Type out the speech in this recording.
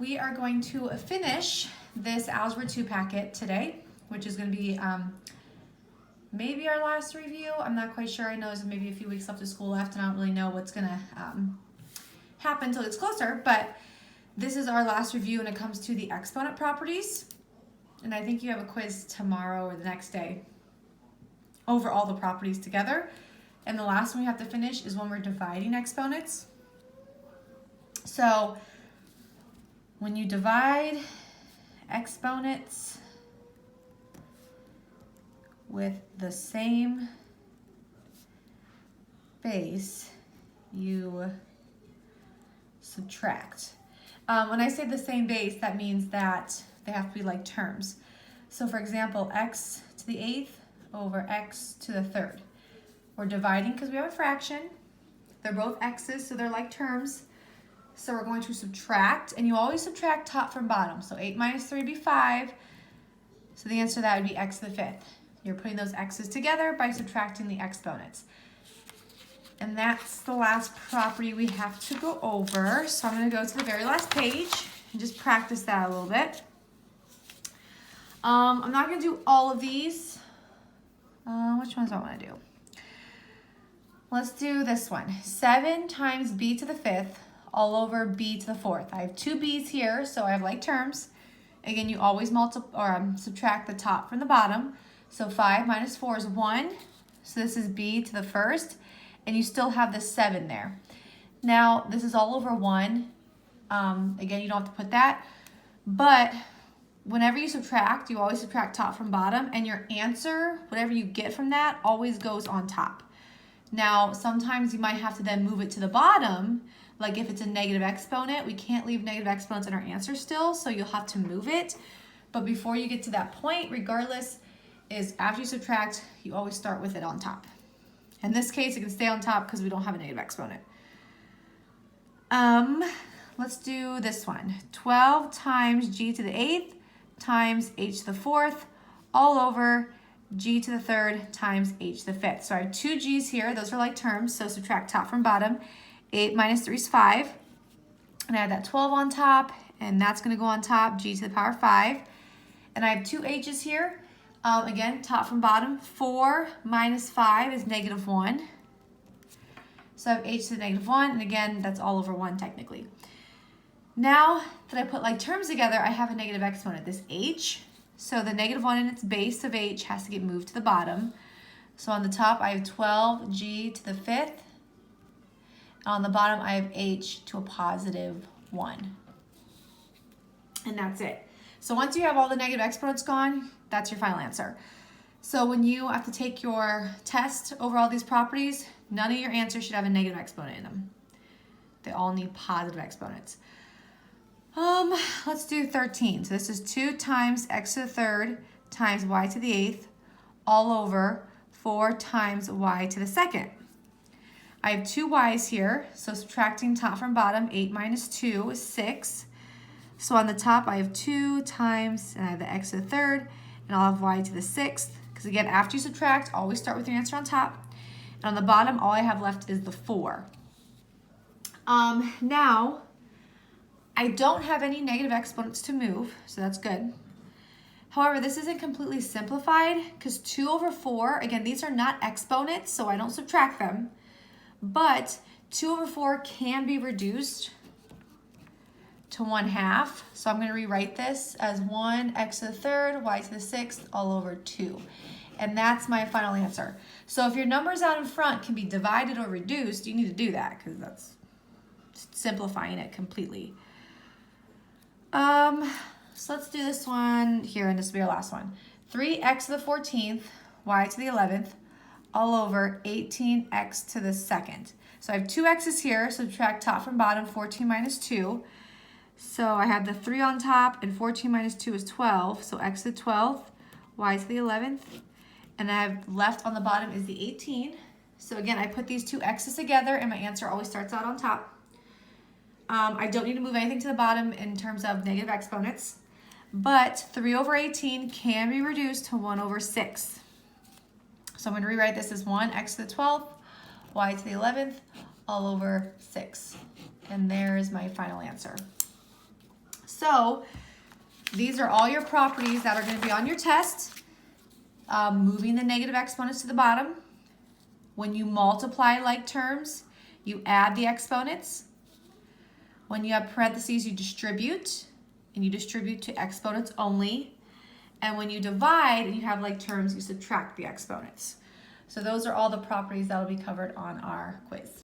We are going to finish this Algebra 2 packet today, which is going to be maybe our last review. I'm not quite sure. I know there's maybe a few weeks left of school left, and I don't really know what's going to happen until it's closer, but this is our last review when it comes to the exponent properties. And I think you have a quiz tomorrow or the next day over all the properties together. And the last one we have to finish is when we're dividing exponents. So when you divide exponents with the same base, you subtract. When I say the same base, that means that they have to be like terms. So for example, x to the 8th over x to the 3rd. We're dividing because we have a fraction. They're both x's, so they're like terms. So we're going to subtract, and you always subtract top from bottom. So 8 minus 3 would be 5. So the answer to that would be x to the 5th. You're putting those x's together by subtracting the exponents. And that's the last property we have to go over. So I'm going to go to the very last page and just practice that a little bit. I'm not going to do all of these. Which ones do I want to do? Let's do this one. 7 times b to the 5th all over b to the 4th. I have two b's here, so I have like terms. Again, you always subtract the top from the bottom. So 5 minus 4 is 1. So this is b to the 1st. And you still have the 7 there. Now, this is all over 1. Again, you don't have to put that. But whenever you subtract, you always subtract top from bottom. And your answer, whatever you get from that, always goes on top. Now, sometimes you might have to then move it to the bottom. Like if it's a negative exponent, we can't leave negative exponents in our answer still. So you'll have to move it. But before you get to that point, regardless, is after you subtract, you always start with it on top. In this case, it can stay on top because we don't have a negative exponent. Let's do this one. 12 times g to the 8th times h to the 4th all over g to the 3rd times h to the 5th. So I have two g's here. Those are like terms, so subtract top from bottom. 8 minus 3 is 5. And I have that 12 on top, and that's going to go on top, g to the power 5. And I have two h's here. Again, top from bottom. 4 minus 5 is negative 1. So I have h to the negative 1, and again, that's all over 1 technically. Now that I put like terms together, I have a negative exponent, this h. So the negative 1 in its base of h has to get moved to the bottom. So on the top, I have 12g to the 5th. On the bottom, I have h to a positive 1. And that's it. So once you have all the negative exponents gone, that's your final answer. So when you have to take your test over all these properties, none of your answers should have a negative exponent in them. They all need positive exponents. Let's do 13. So this is 2 times x to the 3rd times y to the 8th all over 4 times y to the 2nd. I have two y's here, so subtracting top from bottom, 8 minus 2 is 6. So on the top, I have 2 times, and I have the x to the 3rd, and I'll have y to the 6th. Because again, after you subtract, always start with your answer on top. And on the bottom, all I have left is the 4. Now, I don't have any negative exponents to move, so that's good. However, this isn't completely simplified because 2 over 4, again, these are not exponents, so I don't subtract them. But 2 over 4 can be reduced to 1/2. So I'm going to rewrite this as 1 x to the 3rd, y to the 6th, all over 2. And that's my final answer. So if your numbers out in front can be divided or reduced, you need to do that because that's simplifying it completely. So let's do this one here, and this will be our last one. 3x to the 14th, y to the 11th, all over 18x to the 2nd. So I have two x's here, subtract top from bottom, 14 minus 2. So I have the 3 on top, and 14 minus 2 is 12. So x to the 12th, y to the 11th, and I have left on the bottom is the 18. So again, I put these two x's together, and my answer always starts out on top. I don't need to move anything to the bottom in terms of negative exponents, but 3 over 18 can be reduced to 1 over 6. So I'm going to rewrite this as 1 x to the 12th, y to the 11th, all over 6. And there's my final answer. So these are all your properties that are going to be on your test. Moving the negative exponents to the bottom. When you multiply like terms, you add the exponents. When you have parentheses, you distribute, and you distribute to exponents only. And when you divide and you have like terms, you subtract the exponents. So those are all the properties that will be covered on our quiz.